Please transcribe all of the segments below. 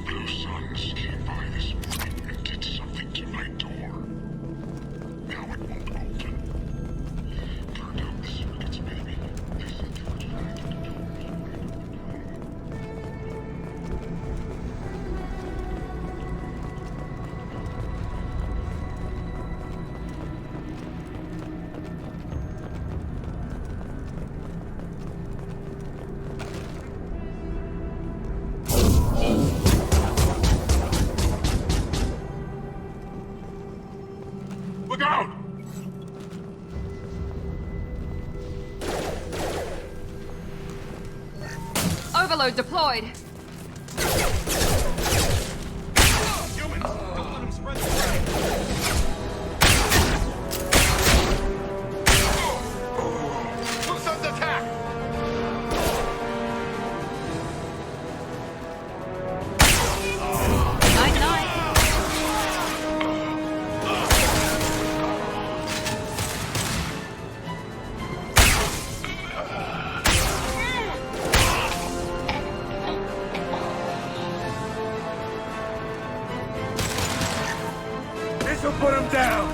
Blue Suns came by this morning and did something to my door. Now it won't open. Turned out the circuits, maybe. They said they were trying to control Look out! Overload deployed. Humans, don't let them spread the word. Blue Suns attack! Night-night. This'll put him down!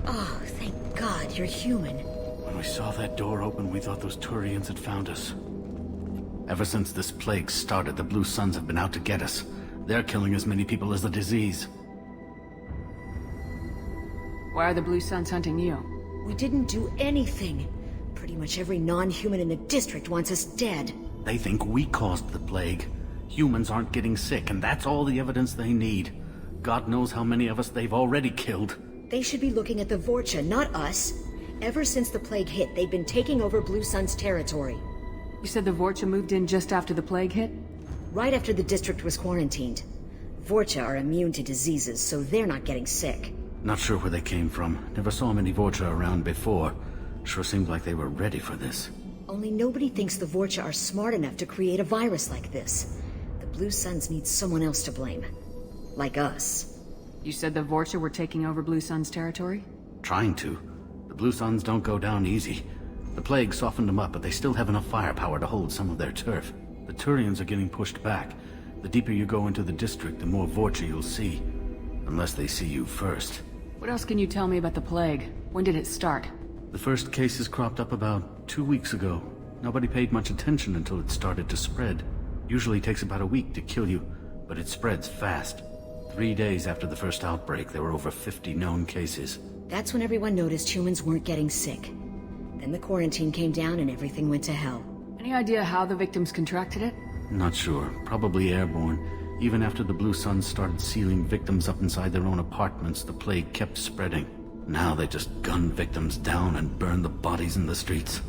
Oh, thank God you're human. When we saw that door open, we thought those Turians had found us. Ever since this plague started, the Blue Suns have been out to get us. They're killing as many people as the disease. Why are the Blue Suns hunting you? We didn't do anything. Pretty much every non-human in the district wants us dead. They think we caused the plague. Humans aren't getting sick, and that's all the evidence they need. God knows how many of us they've already killed. They should be looking at the Vorcha, not us. Ever since the plague hit, they've been taking over Blue Sun's territory. You said the Vorcha moved in just after the plague hit? Right after the district was quarantined. Vorcha are immune to diseases, so they're not getting sick. Not sure where they came from. Never saw many Vorcha around before. Sure seemed like they were ready for this. Only nobody thinks the Vorcha are smart enough to create a virus like this. The Blue Suns need someone else to blame. Like us. You said the Vorcha were taking over Blue Sun's territory? Trying to. The Blue Suns don't go down easy. The plague softened them up, but they still have enough firepower to hold some of their turf. The Turians are getting pushed back. The deeper you go into the district, the more Vorcha you'll see. Unless they see you first. What else can you tell me about the plague? When did it start? The first cases cropped up about 2 weeks ago. Nobody paid much attention until it started to spread. Usually takes about a week to kill you, but it spreads fast. 3 days after the first outbreak, there were over 50 known cases. That's when everyone noticed humans weren't getting sick. Then the quarantine came down and everything went to hell. Any idea how the victims contracted it? Not sure. Probably airborne. Even after the Blue Suns started sealing victims up inside their own apartments, the plague kept spreading. Now they just gun victims down and burn the bodies in the streets.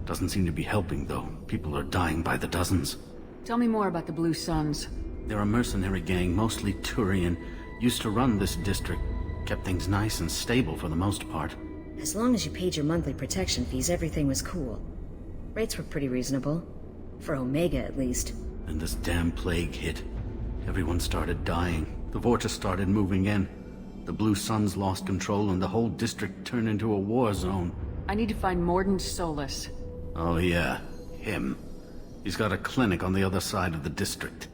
Doesn't seem to be helping, though. People are dying by the dozens. Tell me more about the Blue Suns. They're a mercenary gang, mostly Turian. Used to run this district. Kept things nice and stable for the most part. As long as you paid your monthly protection fees, everything was cool. Rates were pretty reasonable. For Omega, at least. Then this damn plague hit. Everyone started dying. The Vorcha started moving in. The Blue Suns lost control and the whole district turned into a war zone. I need to find Mordant Solus. Oh yeah, him. He's got a clinic on the other side of the district.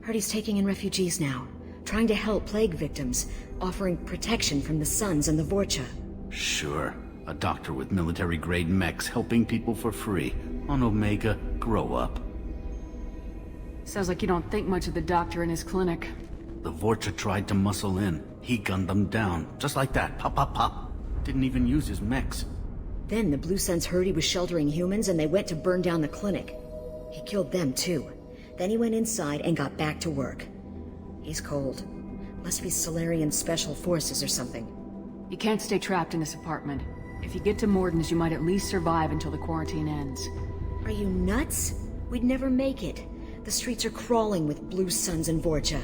Heard he's taking in refugees now. Trying to help plague victims. Offering protection from the Suns and the Vorcha. Sure. A doctor with military-grade mechs helping people for free. On Omega, grow up. Sounds like you don't think much of the doctor in his clinic. The Vorcha tried to muscle in. He gunned them down, just like that. Pop, pop, pop. Didn't even use his mechs. Then the Blue Suns heard he was sheltering humans and they went to burn down the clinic. He killed them too. Then he went inside and got back to work. He's cold. Must be Solarian Special Forces or something. You can't stay trapped in this apartment. If you get to Morden's, you might at least survive until the quarantine ends. Are you nuts? We'd never make it. The streets are crawling with Blue Suns and Vorcha.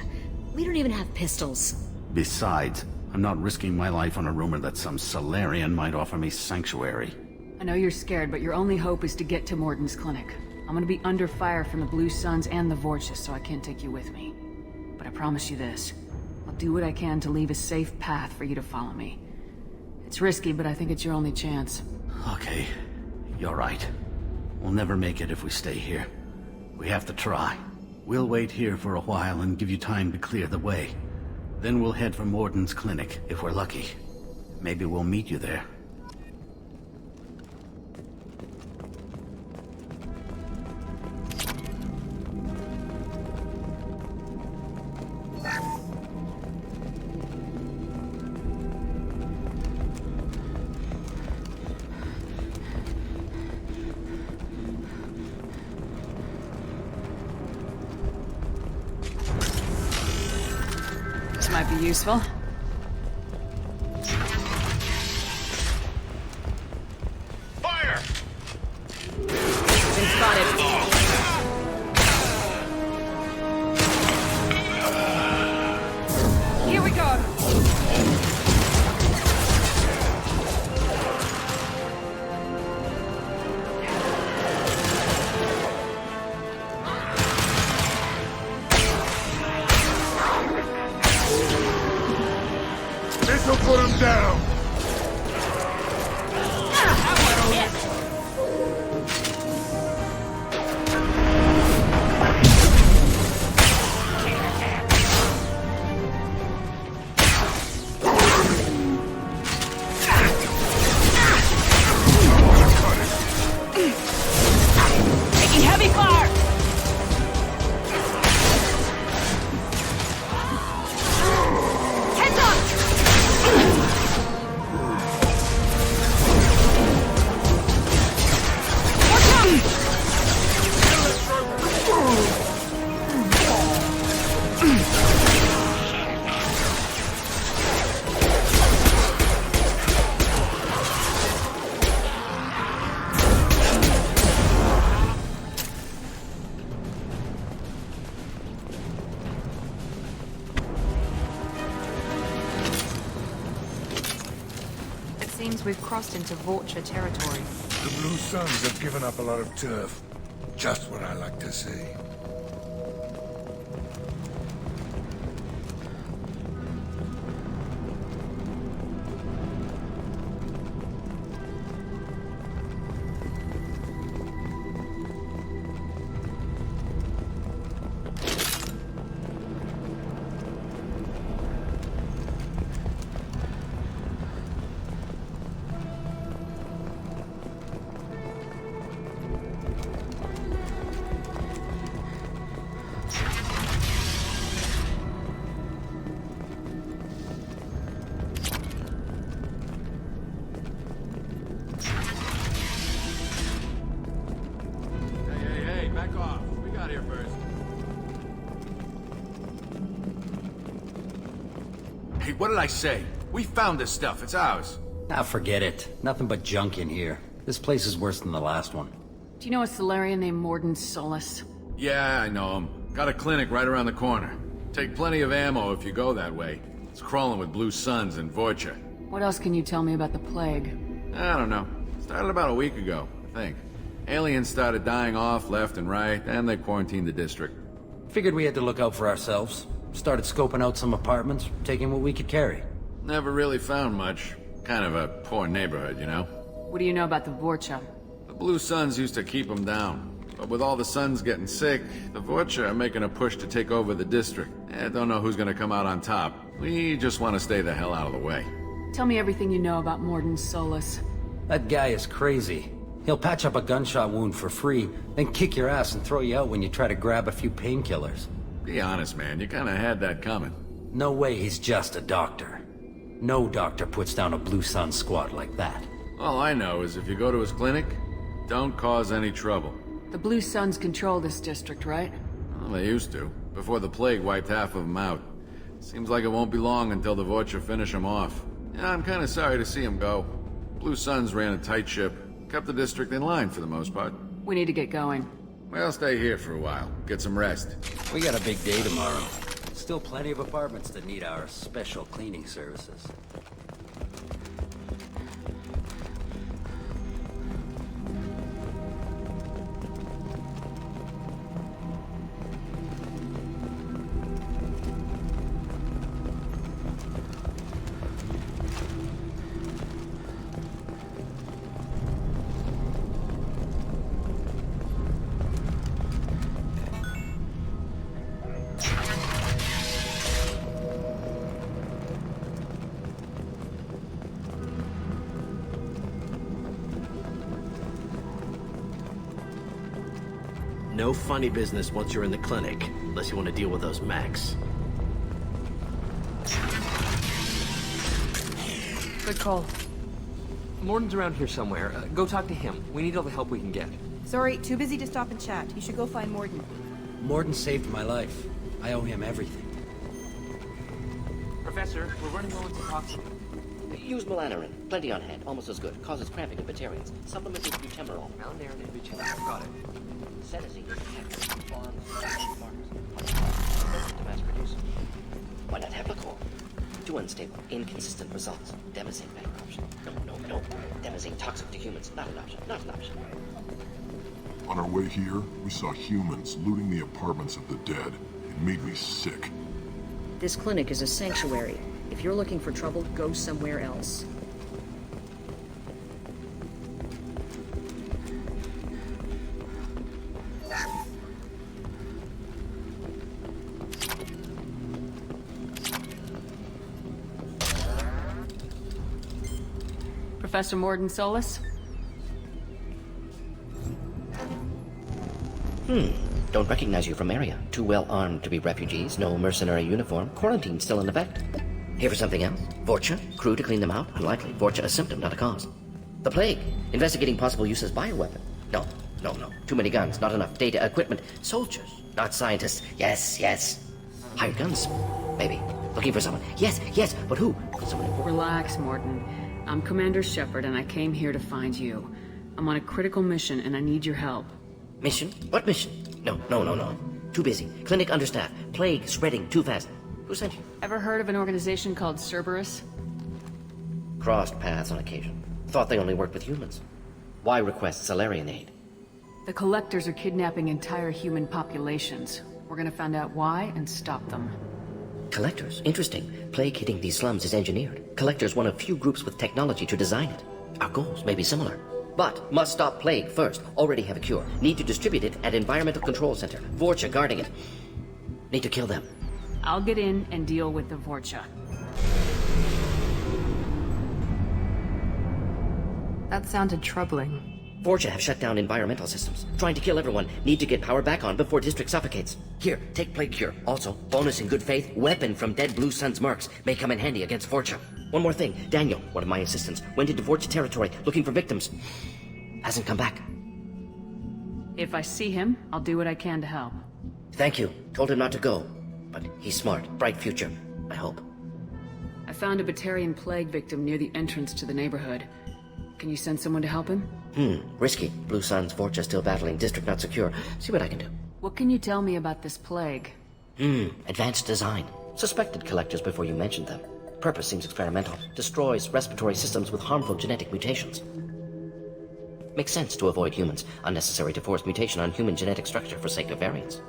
We don't even have pistols. Besides, I'm not risking my life on a rumor that some Solarian might offer me sanctuary. I know you're scared, but your only hope is to get to Morden's clinic. I'm gonna be under fire from the Blue Suns and the Vorcha, so I can't take you with me. But I promise you this. I'll do what I can to leave a safe path for you to follow me. It's risky, but I think it's your only chance. Okay, you're right. We'll never make it if we stay here. We have to try. We'll wait here for a while and give you time to clear the way. Then we'll head for Morden's clinic, if we're lucky. Maybe we'll meet you there. This might be useful. Fire! Been spotted. Here we go. This'll put him down! Taking heavy fire! Heads up! It seems we've crossed into Vorcha territory. The Blue Suns have given up a lot of turf. Just what I like to see. Hey, back off. We got here first. Hey, what did I say? We found this stuff. It's ours. Ah, forget it. Nothing but junk in here. This place is worse than the last one. Do you know a Solarian named Morden Solus? Yeah, I know him. Got a clinic right around the corner. Take plenty of ammo if you go that way. It's crawling with Blue Suns and Vorcha. What else can you tell me about the plague? I don't know. Started about a week ago, I think. Aliens started dying off left and right, and they quarantined the district. Figured we had to look out for ourselves. Started scoping out some apartments, taking what we could carry. Never really found much. Kind of a poor neighborhood, you know? What do you know about the Vorcha? The Blue Suns used to keep them down. But with all the Suns getting sick, the Vorcha are making a push to take over the district. I don't know who's gonna come out on top. We just want to stay the hell out of the way. Tell me everything you know about Morden Solus. That guy is crazy. He'll patch up a gunshot wound for free, then kick your ass and throw you out when you try to grab a few painkillers. Be honest, man. You kinda had that coming. No way he's just a doctor. No doctor puts down a Blue Sun squad like that. All I know is if you go to his clinic, don't cause any trouble. The Blue Suns control this district, right? Well, they used to, before the plague wiped half of them out. Seems like it won't be long until the Vorcha finish him off. Yeah, I'm kinda sorry to see him go. Blue Suns ran a tight ship, kept the district in line for the most part. We need to get going. Well, stay here for a while, get some rest. We got a big day tomorrow. Still plenty of apartments that need our special cleaning services. No funny business once you're in the clinic, unless you want to deal with those mechs. Good call. Morden's around here somewhere. Go talk to him. We need all the help we can get. Sorry, too busy to stop and chat. You should go find Morden. Morden saved my life. I owe him everything. Professor, we're running low on topical. Use melanorin. Plenty on hand. Almost as good. Causes cramping in Batarians. Supplement with butemerol. Malnarin and Buchanan. Got it. Sedacy is active. Bonds, markers. To mass produce. Why not Heplicol? Too unstable. Inconsistent results. Demazine better option. No. Demazine toxic to humans. Not an option. Not an option. On our way here, we saw humans looting the apartments of the dead. It made me sick. This clinic is a sanctuary. If you're looking for trouble, go somewhere else. Professor Morden Solis? Don't recognize you from area. Too well armed to be refugees. No mercenary uniform. Quarantine still in effect. Here for something else? Vorcha? Crew to clean them out? Unlikely. Vorcha a symptom, not a cause. The plague. Investigating possible use as bioweapon. No. Too many guns, not enough data, equipment. Soldiers, not scientists. Yes. Hired guns, maybe. Looking for someone. Yes, but who? Someone important. Relax, Morden. I'm Commander Shepard, and I came here to find you. I'm on a critical mission, and I need your help. Mission? What mission? No. Too busy. Clinic understaffed. Plague spreading too fast. Who sent you? Ever heard of an organization called Cerberus? Crossed paths on occasion. Thought they only worked with humans. Why request Salarian aid? The Collectors are kidnapping entire human populations. We're gonna find out why and stop them. Collectors? Interesting. Plague hitting these slums is engineered. Collectors one of few groups with technology to design it. Our goals may be similar. But must stop plague first. Already have a cure. Need to distribute it at Environmental Control Center. Vorcha guarding it. Need to kill them. I'll get in and deal with the Vorcha. That sounded troubling. Vorcha have shut down environmental systems. Trying to kill everyone. Need to get power back on before district suffocates. Here, take plague cure. Also, bonus in good faith, weapon from dead Blue Sun's mercs. May come in handy against Vorcha. One more thing. Daniel, one of my assistants, went into Vorcha territory looking for victims. Hasn't come back. If I see him, I'll do what I can to help. Thank you. Told him not to go. But he's smart. Bright future. I hope. I found a Batarian plague victim near the entrance to the neighborhood. Can you send someone to help him? Risky. Blue Sun's Vorcha still battling. District not secure. See what I can do. What can you tell me about this plague? Advanced design. Suspected collectors before you mentioned them. Purpose seems experimental. Destroys respiratory systems with harmful genetic mutations. Makes sense to avoid humans. Unnecessary to force mutation on human genetic structure for sake of variants.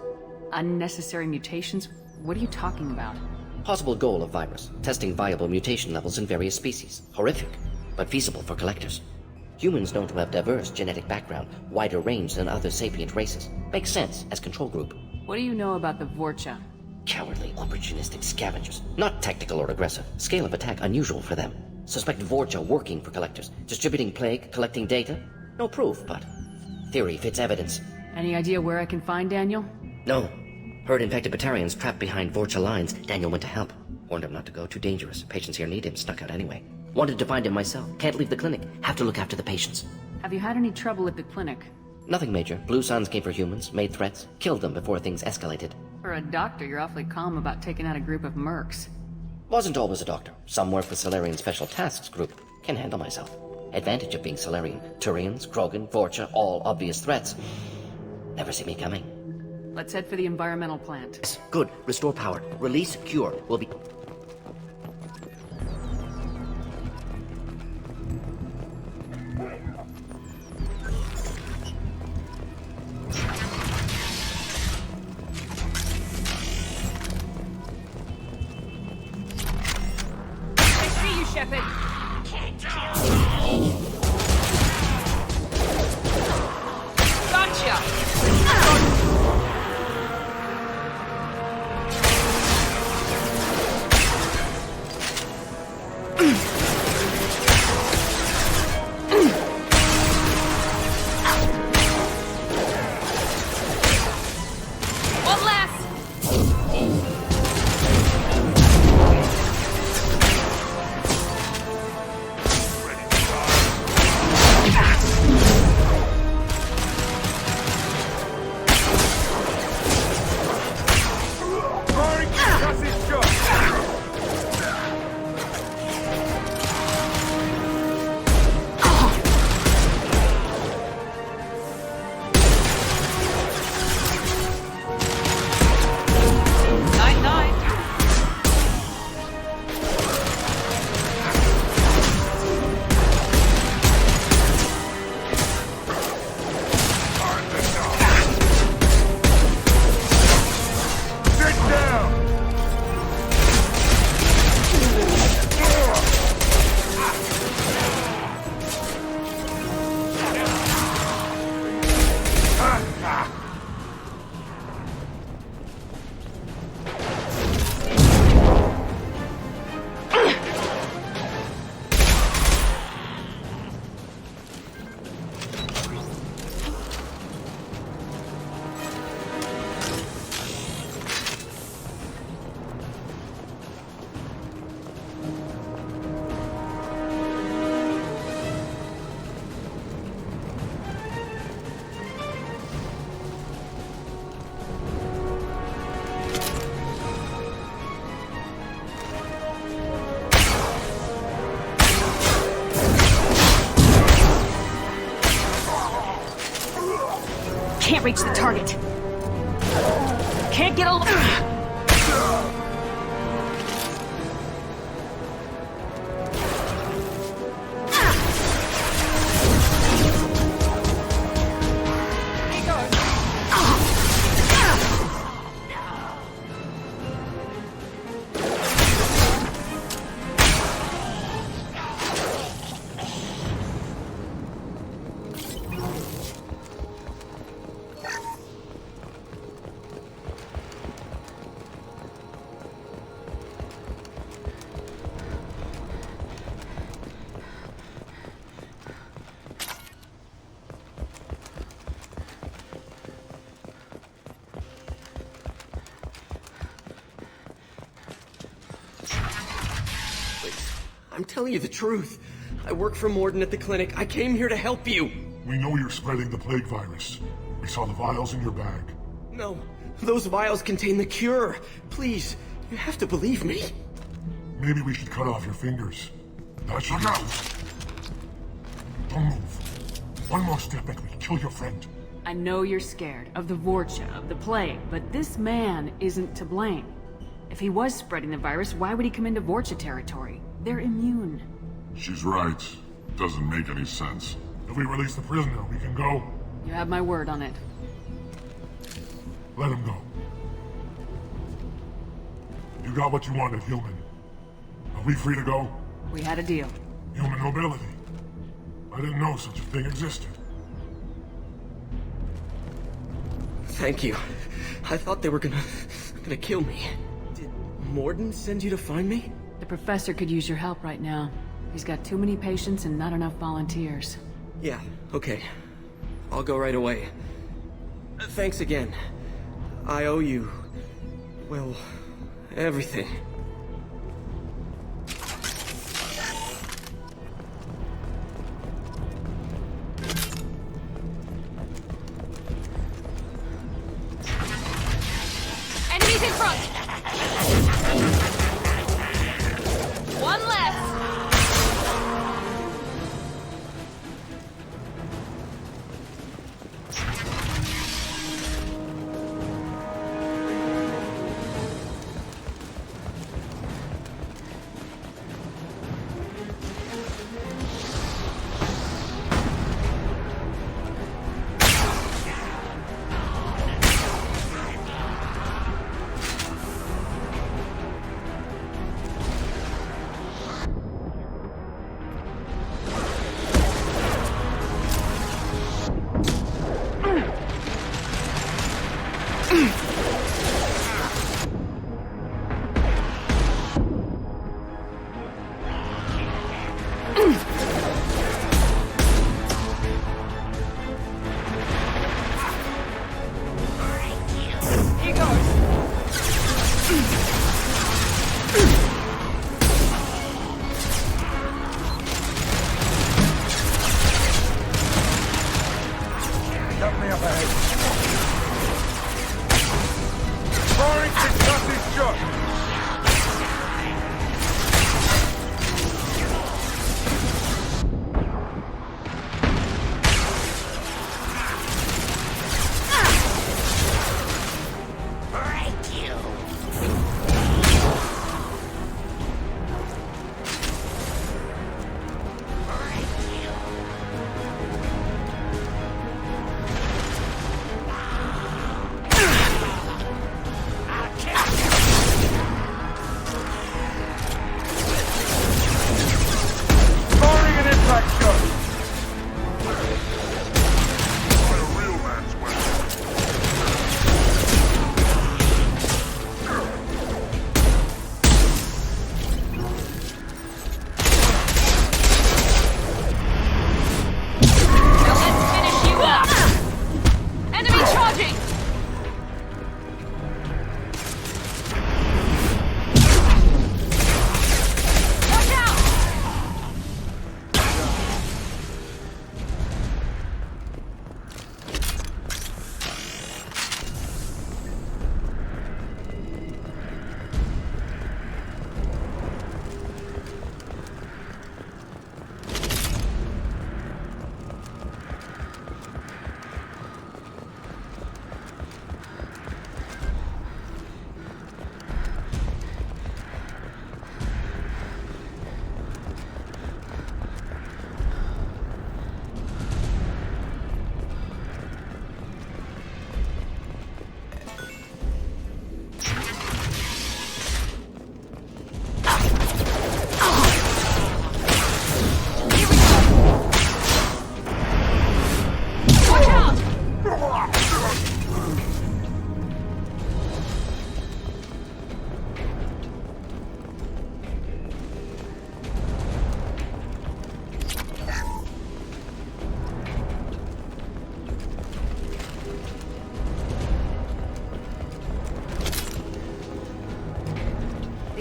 Unnecessary mutations? What are you talking about? Possible goal of virus. Testing viable mutation levels in various species. Horrific, but feasible for collectors. Humans known to have diverse genetic background, wider range than other sapient races. Makes sense as control group. What do you know about the Vorcha? Cowardly, opportunistic scavengers. Not tactical or aggressive. Scale of attack unusual for them. Suspect Vorcha working for collectors. Distributing plague, collecting data. No proof, but theory fits evidence. Any idea where I can find Daniel? No. Heard infected Batarians trapped behind Vorcha lines. Daniel went to help. Warned him not to go. Too dangerous. Patients here need him. Snuck out anyway. Wanted to find him myself. Can't leave the clinic. Have to look after the patients. Have you had any trouble at the clinic? Nothing major. Blue Suns came for humans, made threats, killed them before things escalated. For a doctor, you're awfully calm about taking out a group of mercs. Wasn't always a doctor. Some work with Solarian Special Tasks Group. Can handle myself. Advantage of being Solarian. Turians, Krogan, Vorcha, all obvious threats. Never see me coming. Let's head for the environmental plant. Yes, good. Restore power. Release cure. Will be... Can't reach the target. Can't get a... I'm telling you the truth. I work for Morden at the clinic. I came here to help you. We know you're spreading the plague virus. We saw the vials in your bag. No, those vials contain the cure. Please, you have to believe me. Maybe we should cut off your fingers. That should help. Don't move. One more step and we kill your friend. I know you're scared of the Vorcha, of the plague, but this man isn't to blame. If he was spreading the virus, why would he come into Vorcha territory? They're immune. She's right. Doesn't make any sense. If we release the prisoner, we can go. You have my word on it. Let him go. You got what you wanted, human. Are we free to go? We had a deal. Human mobility. I didn't know such a thing existed. Thank you. I thought they were gonna kill me. Did Morden send you to find me? The professor could use your help right now. He's got too many patients and not enough volunteers. Yeah, okay. I'll go right away. Thanks again. I owe you... well, everything.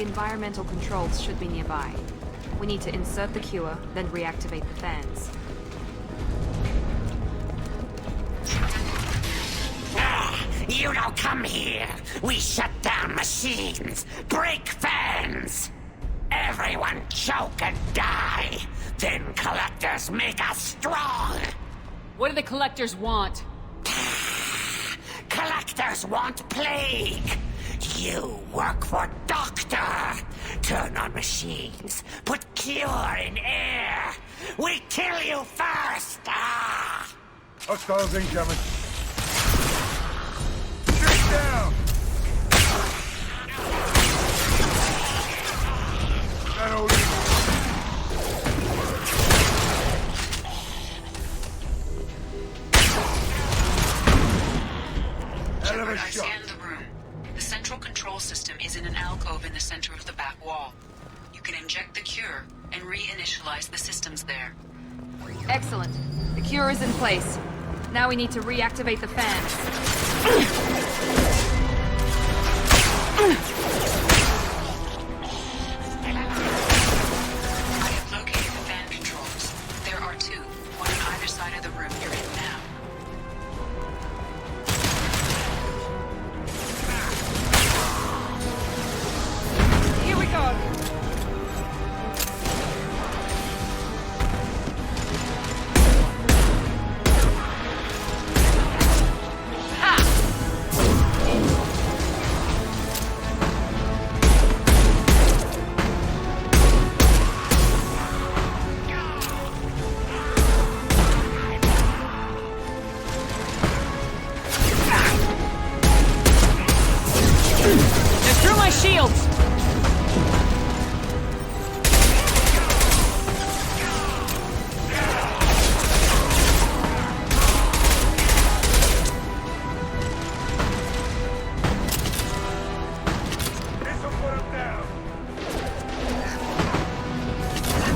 environmental controls should be nearby. We need to insert the cure, then reactivate the fans. You don't come here. We shut down machines, break fans. Everyone choke and die. Then collectors make us strong. What do the collectors want? Collectors want plague. You work for Doctor. Turn on machines. Put cure in air. We kill you first. Hostiles incoming. Get down! That old Shepard, I scanned the room. The central control system is in an alcove in the center of the back wall. You can inject the cure and reinitialize the systems there. Excellent. The cure is in place. Now we need to reactivate the fans. I have located the fan controls. There are two, one on either side of the room you're in now. Here we go. They're through my shields! This'll put him down.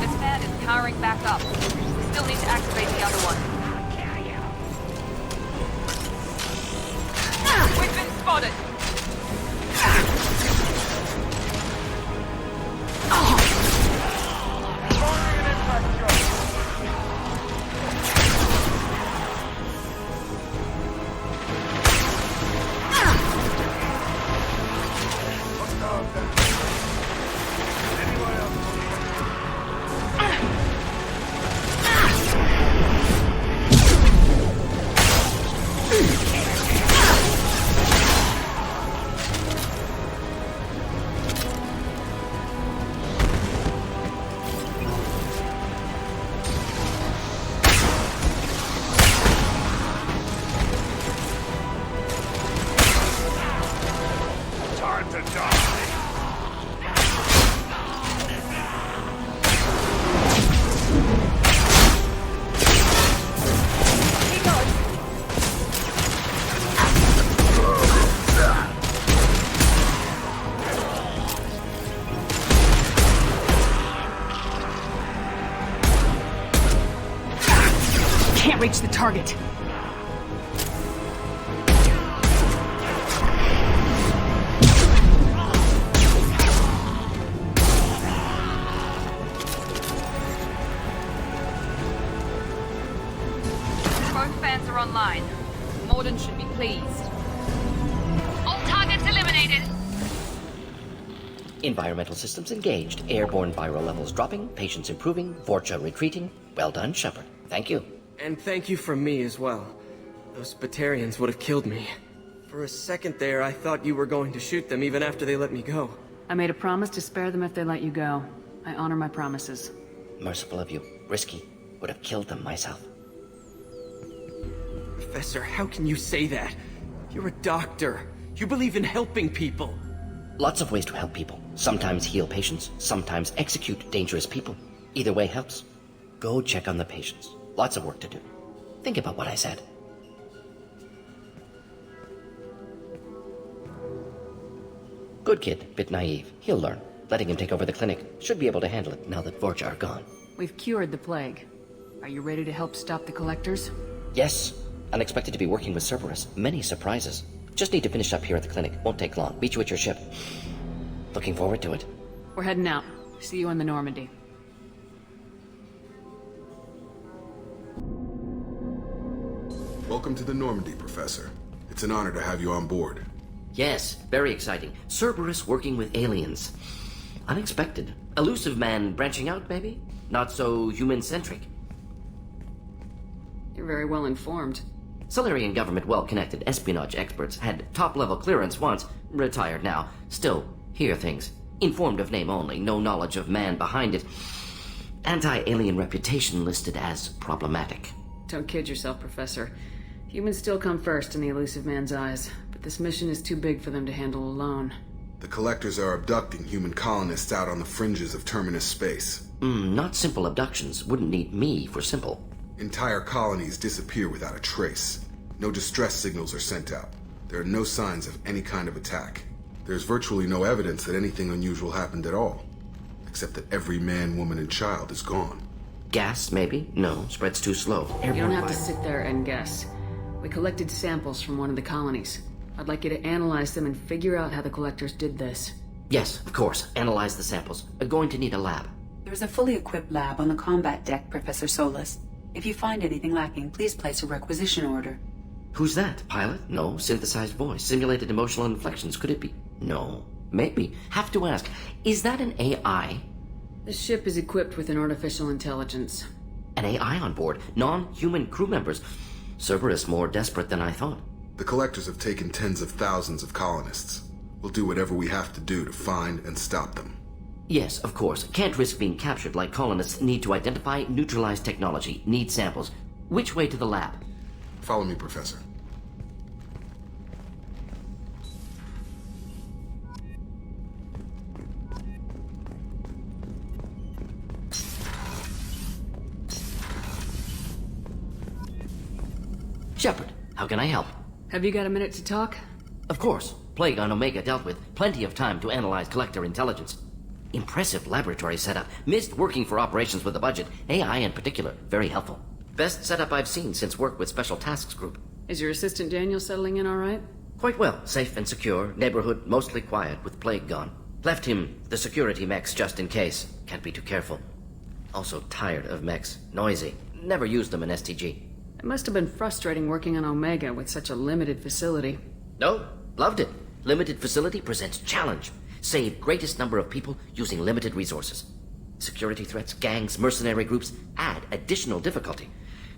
This fan is powering back up. We still need to activate the other one. We've been spotted! Firing an impact shot. Hostiles down. Anyone else? Time to die. He goes! Can't reach the target. Both fans are online. Morden should be pleased. All targets eliminated! Environmental systems engaged. Airborne viral levels dropping. Patients improving. Vorcha retreating. Well done, Shepard. Thank you. And thank you from me as well. Those Batarians would have killed me. For a second there, I thought you were going to shoot them even after they let me go. I made a promise to spare them if they let you go. I honor my promises. Merciful of you. Risky. Would have killed them myself. Professor, how can you say that? You're a doctor. You believe in helping people. Lots of ways to help people. Sometimes heal patients, sometimes execute dangerous people. Either way helps. Go check on the patients. Lots of work to do. Think about what I said. Good kid, bit naive. He'll learn. Letting him take over the clinic. Should be able to handle it now that Vorcha are gone. We've cured the plague. Are you ready to help stop the collectors? Yes. Unexpected to be working with Cerberus. Many surprises. Just need to finish up here at the clinic. Won't take long. Meet you at your ship. Looking forward to it. We're heading out. See you on the Normandy. Welcome to the Normandy, Professor. It's an honor to have you on board. Yes, very exciting. Cerberus working with aliens. Unexpected. Elusive man branching out, maybe? Not so human-centric. You're very well informed. Solarian government well-connected espionage experts had top-level clearance once, retired now. Still, hear things. Informed of name only, no knowledge of man behind it. Anti-alien reputation listed as problematic. Don't kid yourself, Professor. Humans still come first in the elusive man's eyes, but this mission is too big for them to handle alone. The Collectors are abducting human colonists out on the fringes of Terminus space. Not simple abductions. Wouldn't need me for simple. Entire colonies disappear without a trace. No distress signals are sent out. There are no signs of any kind of attack. There's virtually no evidence that anything unusual happened at all. Except that every man, woman, and child is gone. Gas, maybe? No, spreads too slow. You don't have to sit there and guess. We collected samples from one of the colonies. I'd like you to analyze them and figure out how the Collectors did this. Yes, of course. Analyze the samples. Going to need a lab. There's a fully equipped lab on the combat deck, Professor Solis. If you find anything lacking, please place a requisition order. Who's that? Pilot? No. Synthesized voice. Simulated emotional inflections. Could it be? No. Maybe. Have to ask. Is that an AI? The ship is equipped with an artificial intelligence. An AI on board? Non-human crew members? Cerberus more desperate than I thought. The Collectors have taken tens of thousands of colonists. We'll do whatever we have to do to find and stop them. Yes, of course. Can't risk being captured like colonists need to identify, neutralize technology, need samples. Which way to the lab? Follow me, Professor. Shepard, how can I help? Have you got a minute to talk? Of course. Plague on Omega dealt with. Plenty of time to analyze Collector intelligence. Impressive laboratory setup. Missed working for operations with a budget. AI in particular. Very helpful. Best setup I've seen since work with Special Tasks Group. Is your assistant Daniel settling in all right? Quite well. Safe and secure. Neighborhood mostly quiet with Plague gone. Left him the security mechs just in case. Can't be too careful. Also tired of mechs. Noisy. Never used them in STG. It must have been frustrating working on Omega with such a limited facility. No, loved it. Limited facility presents challenge. Save greatest number of people using limited resources. Security threats, gangs, mercenary groups add additional difficulty.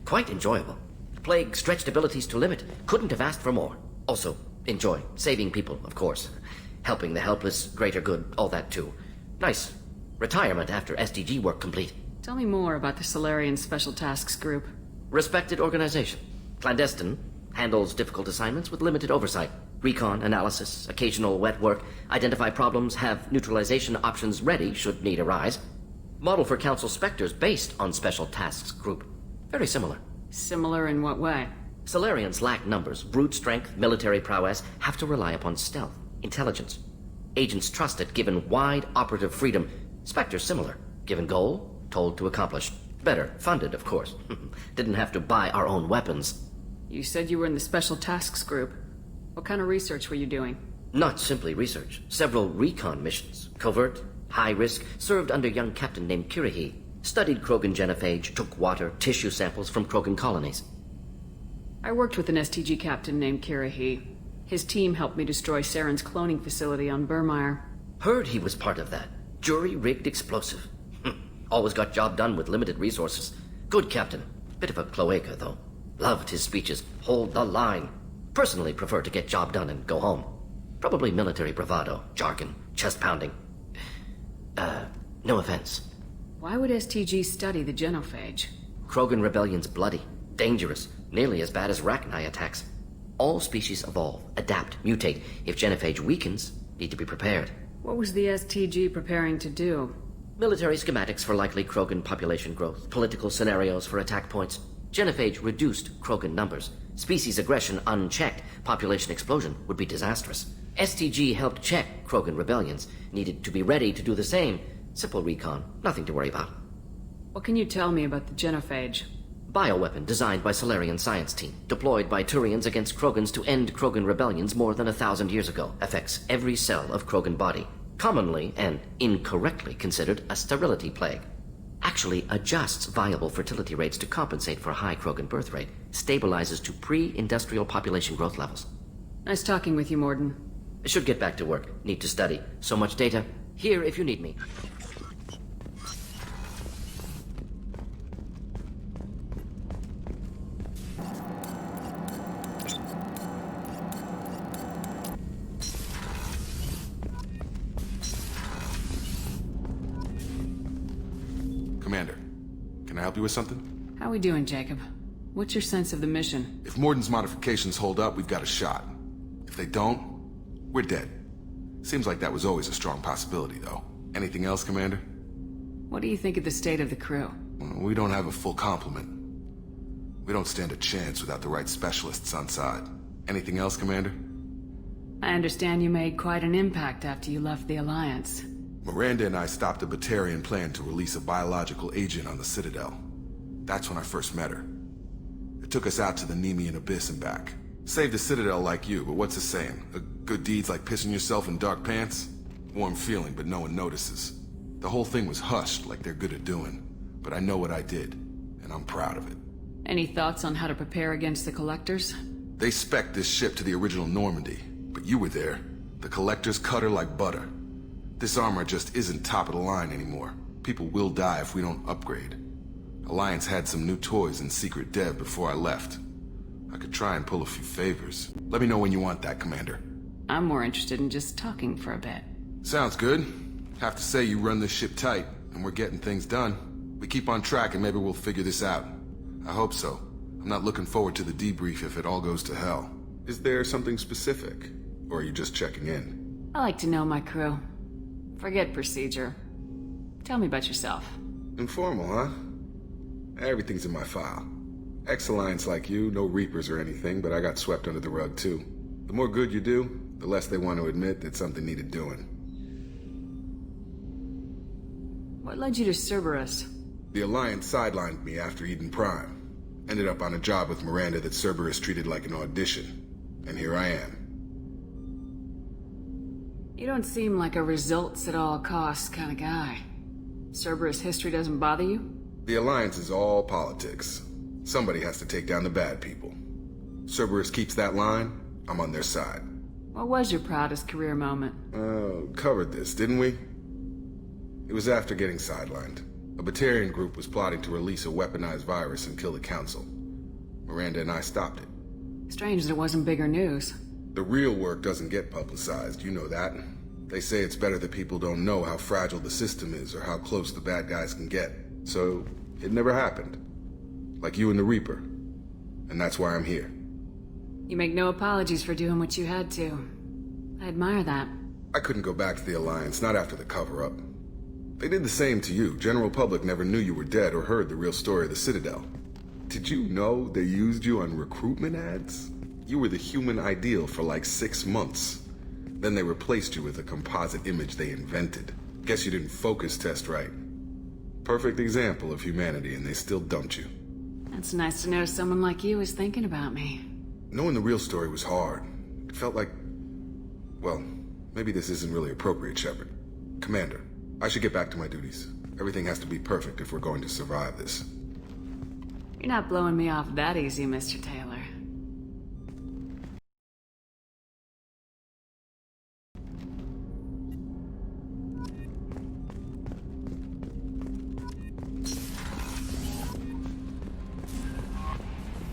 Quite enjoyable. Plague stretched abilities to limit. Couldn't have asked for more. Also, enjoy. Saving people, of course. Helping the helpless, greater good, all that too. Nice. Retirement after SDG work complete. Tell me more about the Solarian Special Tasks Group. Respected organization. Clandestine. Handles difficult assignments with limited oversight. Recon, analysis, occasional wet work. Identify problems, have neutralization options ready should need arise. Model for Council Spectres based on Special Tasks Group. Very similar. Similar in what way? Solarians lack numbers, brute strength, military prowess, have to rely upon stealth, intelligence. Agents trusted, given wide operative freedom. Spectres similar. Given goal, told to accomplish. Better, funded, of course. Didn't have to buy our own weapons. You said you were in the Special Tasks Group. What kind of research were you doing? Not simply research. Several recon missions. Covert, high risk, served under a young captain named Kirahi. Studied Krogan genophage, took water, tissue samples from Krogan colonies. I worked with an STG captain named Kirahi. His team helped me destroy Saren's cloning facility on Burmire. Heard he was part of that. Jury-rigged explosive. Always got job done with limited resources. Good captain. Bit of a cloaca, though. Loved his speeches. Hold the line. Personally prefer to get job done and go home. Probably military bravado, jargon, chest pounding. No offense. Why would STG study the genophage? Krogan rebellion's bloody, dangerous, nearly as bad as Rachni attacks. All species evolve, adapt, mutate. If genophage weakens, need to be prepared. What was the STG preparing to do? Military schematics for likely Krogan population growth, political scenarios for attack points. Genophage reduced Krogan numbers. Species aggression unchecked, population explosion would be disastrous. STG helped check Krogan rebellions, needed to be ready to do the same. Simple recon, nothing to worry about. What can you tell me about the genophage? Bioweapon designed by Solarian science team, deployed by Turians against Krogans to end Krogan rebellions more than 1,000 years ago. Affects every cell of Krogan body. commonly and incorrectly considered a sterility plague. Actually adjusts viable fertility rates to compensate for a high Krogan birth rate, stabilizes to pre-industrial population growth levels. Nice talking with you, Morden. Should get back to work. Need to study. So much data. Here if you need me. Commander, can I help you with something? How we doing, Jacob? What's your sense of the mission? If Morden's modifications hold up, we've got a shot. If they don't, we're dead. Seems like that was always a strong possibility, though. Anything else, Commander? What do you think of the state of the crew? We don't have a full complement. We don't stand a chance without the right specialists on side. Anything else, Commander? I understand you made quite an impact after you left the Alliance. Miranda and I stopped a Batarian plan to release a biological agent on the Citadel. That's when I first met her. It took us out to the Nemean Abyss and back. Saved the Citadel like you, but what's the saying? A good deed's like pissing yourself in dark pants? Warm feeling, but no one notices. The whole thing was hushed like they're good at doing. But I know what I did, and I'm proud of it. Any thoughts on how to prepare against the Collectors? They spec'd this ship to the original Normandy, but you were there. The Collectors cut her like butter. This armor just isn't top of the line anymore. People will die if we don't upgrade. Alliance had some new toys in secret dev before I left. I could try and pull a few favors. Let me know when you want that, Commander. I'm more interested in just talking for a bit. Sounds good. Have to say you run this ship tight, and we're getting things done. We keep on track and maybe we'll figure this out. I hope so. I'm not looking forward to the debrief if it all goes to hell. Is there something specific? Or are you just checking in? I like to know my crew. Forget procedure. Tell me about yourself. Informal, huh? Everything's in my file. Ex-Alliance like you, no Reapers or anything, but I got swept under the rug too. The more good you do, the less they want to admit that something needed doing. What led you to Cerberus? The Alliance sidelined me after Eden Prime. Ended up on a job with Miranda that Cerberus treated like an audition. And here I am. You don't seem like a results at all costs kind of guy. Cerberus history doesn't bother you? The Alliance is all politics. Somebody has to take down the bad people. Cerberus keeps that line, I'm on their side. What was your proudest career moment? Covered this, didn't we? It was after getting sidelined. A Batarian group was plotting to release a weaponized virus and kill the Council. Miranda and I stopped it. Strange that it wasn't bigger news. The real work doesn't get publicized, you know that. They say it's better that people don't know how fragile the system is or how close the bad guys can get. So, it never happened. Like you and the Reaper. And that's why I'm here. You make no apologies for doing what you had to. I admire that. I couldn't go back to the Alliance, not after the cover-up. They did the same to you. General public never knew you were dead or heard the real story of the Citadel. Did you know they used you on recruitment ads? You were the human ideal for like 6 months. Then they replaced you with a composite image they invented. Guess you didn't focus test right. Perfect example of humanity, and they still dumped you. That's nice to know someone like you is thinking about me. Knowing the real story was hard. It felt like... well, maybe this isn't really appropriate, Shepard. Commander, I should get back to my duties. Everything has to be perfect if we're going to survive this. You're not blowing me off that easy, Mr. Taylor.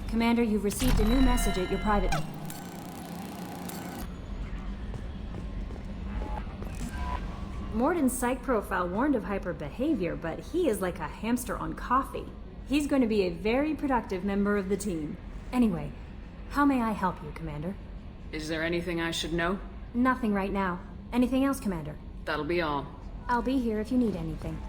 Commander, you've received a new message at your private... Morden's psych profile warned of hyper behavior, but he is like a hamster on coffee. He's going to be a very productive member of the team. Anyway, how may I help you, Commander? Is there anything I should know? Nothing right now. Anything else, Commander? That'll be all. I'll be here if you need anything.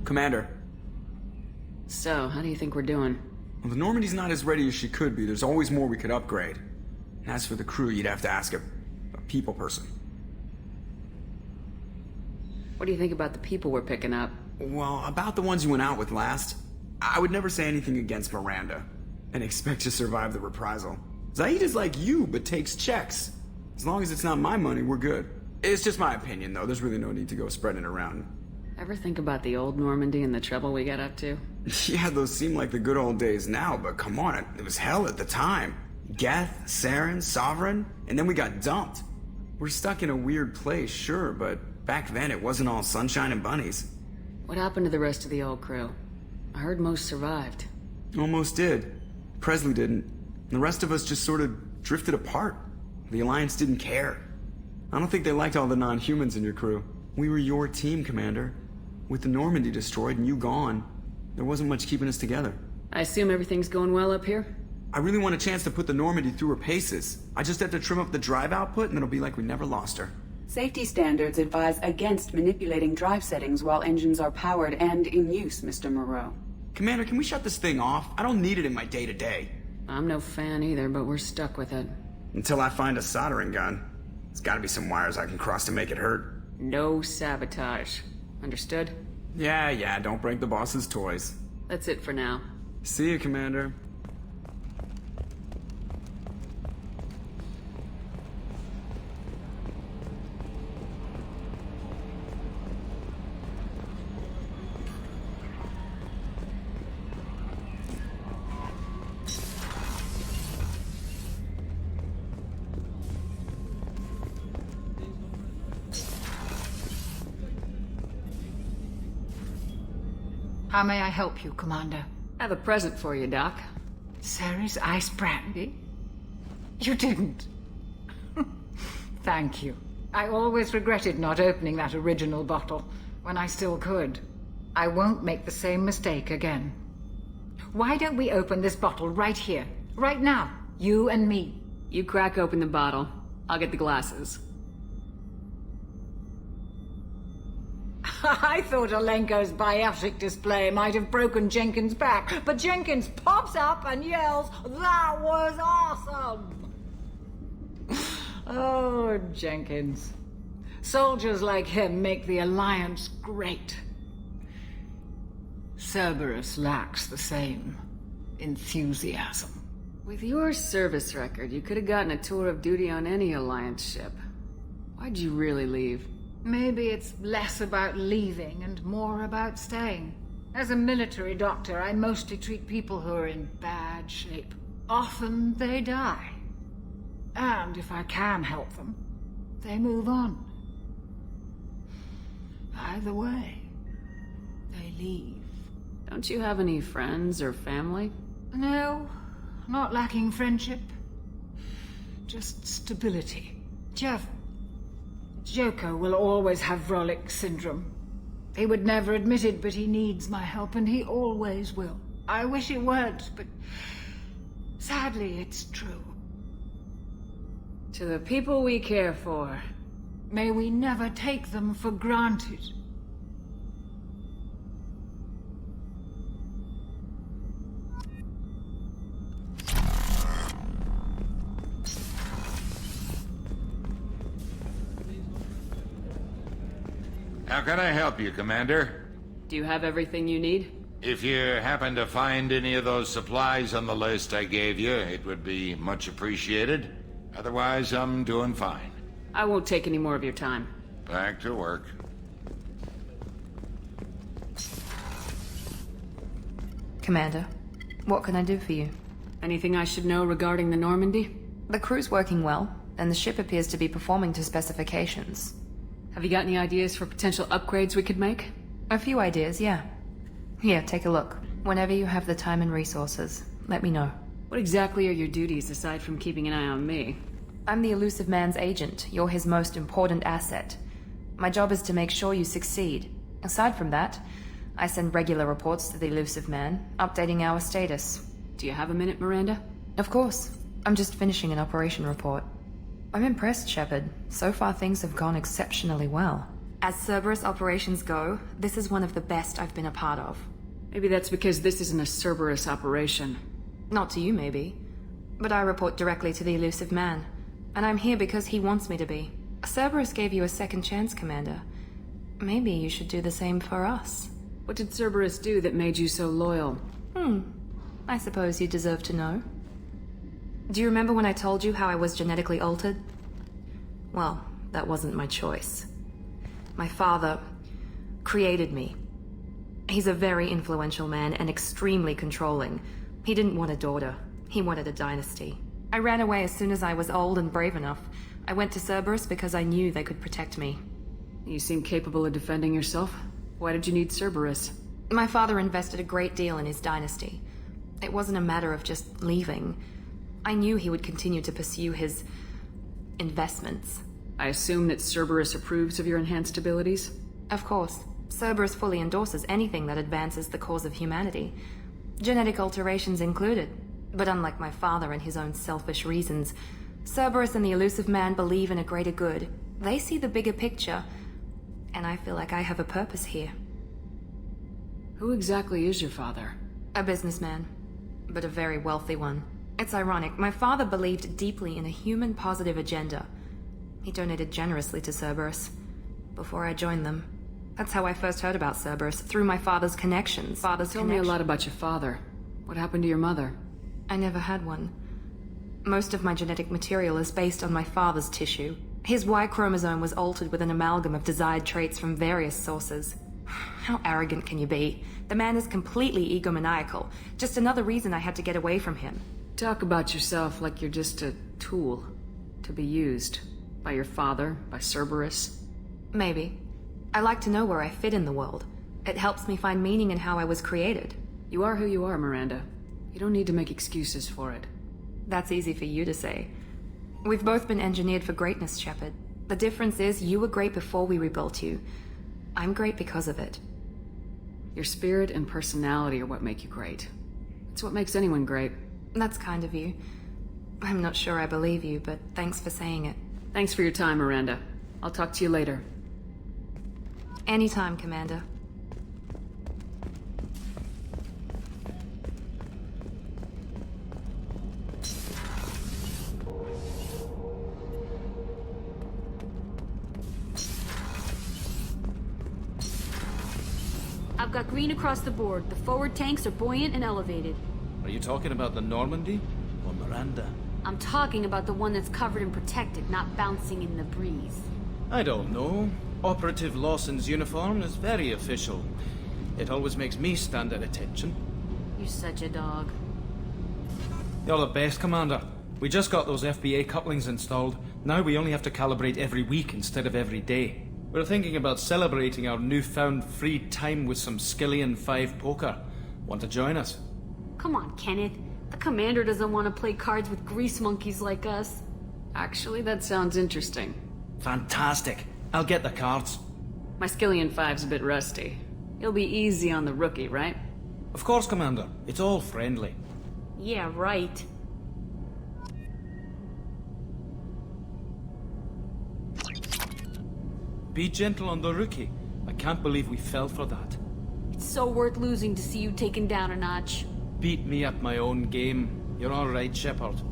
Commander. So, how do you think we're doing? Well, the Normandy's not as ready as she could be. There's always more we could upgrade. And as for the crew, you'd have to ask a people person. What do you think about the people we're picking up? Well, about the ones you went out with last, I would never say anything against Miranda and expect to survive the reprisal. Zaid is like you, but takes checks. As long as it's not my money, we're good. It's just my opinion, though. There's really no need to go spreading it around. Ever think about the old Normandy and the trouble we got up to? Yeah, those seem like the good old days now, but come on, it was hell at the time. Geth, Saren, Sovereign, and then we got dumped. We're stuck in a weird place, sure, but back then it wasn't all sunshine and bunnies. What happened to the rest of the old crew? I heard most survived. Almost did. Presley didn't. The rest of us just sort of drifted apart. The Alliance didn't care. I don't think they liked all the non-humans in your crew. We were your team, Commander. With the Normandy destroyed and you gone, there wasn't much keeping us together. I assume everything's going well up here? I really want a chance to put the Normandy through her paces. I just have to trim up the drive output and it'll be like we never lost her. Safety standards advise against manipulating drive settings while engines are powered and in use, Mr. Moreau. Commander, can we shut this thing off? I don't need it in my day-to-day. I'm no fan either, but we're stuck with it. Until I find a soldering gun. There's gotta be some wires I can cross to make it hurt. No sabotage. Understood? Yeah, don't break the boss's toys. That's it for now. See you, Commander. How may I help you, Commander? I have a present for you, Doc. Ceres ice brandy? You didn't. Thank you. I always regretted not opening that original bottle when I still could. I won't make the same mistake again. Why don't we open this bottle right here, right now, you and me? You crack open the bottle. I'll get the glasses. I thought Alenko's biotic display might have broken Jenkins' back, but Jenkins pops up and yells, "That was awesome!" Oh, Jenkins. Soldiers like him make the Alliance great. Cerberus lacks the same enthusiasm. With your service record, you could have gotten a tour of duty on any Alliance ship. Why'd you really leave? Maybe it's less about leaving and more about staying. As a military doctor, I mostly treat people who are in bad shape. Often they die. And if I can help them, they move on. Either way, they leave. Don't you have any friends or family? No, not lacking friendship. Just stability. Jeff, Joko will always have Vrolic syndrome. He would never admit it, but he needs my help, and he always will. I wish it weren't, but sadly it's true. To the people we care for, may we never take them for granted. How can I help you, Commander? do you have everything you need? If you happen to find any of those supplies on the list I gave you, it would be much appreciated. Otherwise, I'm doing fine. I won't take any more of your time. Back to work. Commander, what can I do for you? Anything I should know regarding the Normandy? The crew's working well, and the ship appears to be performing to specifications. Have you got any ideas for potential upgrades we could make? A few ideas, yeah. Here, take a look. Whenever you have the time and resources, let me know. What exactly are your duties aside from keeping an eye on me? I'm the Elusive Man's agent. You're his most important asset. My job is to make sure you succeed. Aside from that, I send regular reports to the Elusive Man, updating our status. Do you have a minute, Miranda? Of course. I'm just finishing an operation report. I'm impressed, Shepard. So far things have gone exceptionally well. As Cerberus operations go, this is one of the best I've been a part of. Maybe that's because this isn't a Cerberus operation. Not to you, maybe. But I report directly to the Elusive Man. And I'm here because he wants me to be. Cerberus gave you a second chance, Commander. Maybe you should do the same for us. What did Cerberus do that made you so loyal? I suppose you deserve to know. Do you remember when I told you how I was genetically altered? Well, that wasn't my choice. My father created me. He's a very influential man and extremely controlling. He didn't want a daughter. He wanted a dynasty. I ran away as soon as I was old and brave enough. I went to Cerberus because I knew they could protect me. You seem capable of defending yourself. Why did you need Cerberus? My father invested a great deal in his dynasty. It wasn't a matter of just leaving. I knew he would continue to pursue his investments. I assume that Cerberus approves of your enhanced abilities? Of course. Cerberus fully endorses anything that advances the cause of humanity. Genetic alterations included. But unlike my father and his own selfish reasons, Cerberus and the Elusive Man believe in a greater good. They see the bigger picture, and I feel like I have a purpose here. Who exactly is your father? A businessman, but a very wealthy one. It's ironic, my father believed deeply in a human-positive agenda. He donated generously to Cerberus before I joined them. That's how I first heard about Cerberus, through my father's connections. Tell me a lot about your father. What happened to your mother? I never had one. Most of my genetic material is based on my father's tissue. His Y chromosome was altered with an amalgam of desired traits from various sources. How arrogant can you be? The man is completely egomaniacal. Just another reason I had to get away from him. Talk about yourself like you're just a tool to be used. By your father, by Cerberus. Maybe. I like to know where I fit in the world. It helps me find meaning in how I was created. You are who you are, Miranda. You don't need to make excuses for it. That's easy for you to say. We've both been engineered for greatness, Shepard. The difference is you were great before we rebuilt you. I'm great because of it. Your spirit and personality are what make you great. It's what makes anyone great. That's kind of you. I'm not sure I believe you, but thanks for saying it. Thanks for your time, Miranda. I'll talk to you later. Anytime, Commander. I've got green across the board. The forward tanks are buoyant and elevated. Are you talking about the Normandy or Miranda? I'm talking about the one that's covered and protected, not bouncing in the breeze. I don't know. Operative Lawson's uniform is very official. It always makes me stand at attention. You're such a dog. You're the best, Commander. We just got those FBA couplings installed. Now we only have to calibrate every week instead of every day. We're thinking about celebrating our newfound free time with some Skillian 5 poker. Want to join us? Come on, Kenneth. The commander doesn't want to play cards with grease monkeys like us. Actually, that sounds interesting. Fantastic. I'll get the cards. My Skillian 5's a bit rusty. You'll be easy on the rookie, right? Of course, Commander. It's all friendly. Yeah, right. Be gentle on the rookie. I can't believe we fell for that. It's so worth losing to see you taken down a notch. Beat me at my own game. You're all right, Shepard.